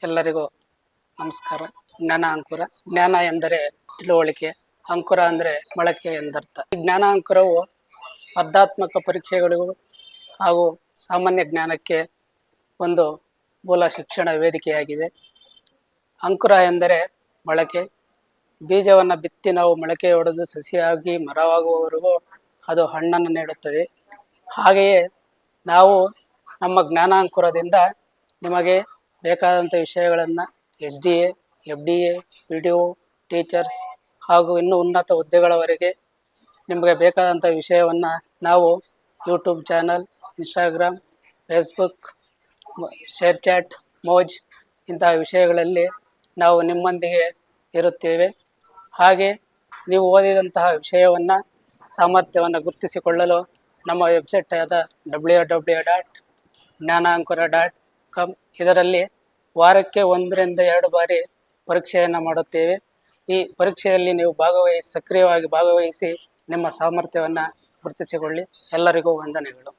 ಎಲ್ಲರಿಗೂ ನಮಸ್ಕಾರ. ಜ್ಞಾನ ಅಂಕುರ. ಜ್ಞಾನ ಎಂದರೆ ತಿಳುವಳಿಕೆ, ಅಂಕುರ ಅಂದರೆ ಮೊಳಕೆ ಎಂದರ್ಥ. ಈ ಜ್ಞಾನ ಅಂಕುರವು ಸ್ಪರ್ಧಾತ್ಮಕ ಪರೀಕ್ಷೆಗಳಿಗೂ ಹಾಗೂ ಸಾಮಾನ್ಯ ಜ್ಞಾನಕ್ಕೆ ಒಂದು ಮೂಲ ಶಿಕ್ಷಣ ವೇದಿಕೆಯಾಗಿದೆ. ಅಂಕುರ ಎಂದರೆ ಮೊಳಕೆ. ಬೀಜವನ್ನು ಬಿತ್ತಿ ನಾವು ಮೊಳಕೆ ಹೊಡೆದು ಸಸಿಯಾಗಿ ಮರವಾಗುವವರೆಗೂ ಅದು ಹಣ್ಣನ್ನು ನೀಡುತ್ತದೆ. ಹಾಗೆಯೇ ನಾವು ನಮ್ಮ ಜ್ಞಾನಾಂಕುರದಿಂದ ನಿಮಗೆ ಬೇಕಾದಂಥ ವಿಷಯಗಳನ್ನು SDA, FDA, PDO, ಟೀಚರ್ಸ್ ಹಾಗೂ ಇನ್ನೂ ಉನ್ನತ ಹುದ್ದೆಗಳವರೆಗೆ ನಿಮಗೆ ಬೇಕಾದಂಥ ವಿಷಯವನ್ನು ನಾವು YouTube channel, Instagram, Facebook, ShareChat, Moj ಇಂತಹ ವಿಷಯಗಳಲ್ಲಿ ನಾವು ನಿಮ್ಮೊಂದಿಗೆ ಇರುತ್ತೇವೆ. ಹಾಗೆ ನೀವು ಓದಿದಂತಹ ವಿಷಯವನ್ನು ಸಾಮರ್ಥ್ಯವನ್ನು ಗುರುತಿಸಿಕೊಳ್ಳಲು ನಮ್ಮ ವೆಬ್ಸೈಟ್ ಆದ www.ಜ್ಞಾನಾಂಕುರ.com ಇದರಲ್ಲಿ ವಾರಕ್ಕೆ 1-2 ಬಾರಿ ಪರೀಕ್ಷೆಯನ್ನು ಮಾಡುತ್ತೇವೆ. ಈ ಪರೀಕ್ಷೆಯಲ್ಲಿ ನೀವು ಸಕ್ರಿಯವಾಗಿ ಭಾಗವಹಿಸಿ ನಿಮ್ಮ ಸಾಮರ್ಥ್ಯವನ್ನು ಗುರುತಿಸಿಕೊಳ್ಳಿ. ಎಲ್ಲರಿಗೂ ವಂದನೆಗಳು.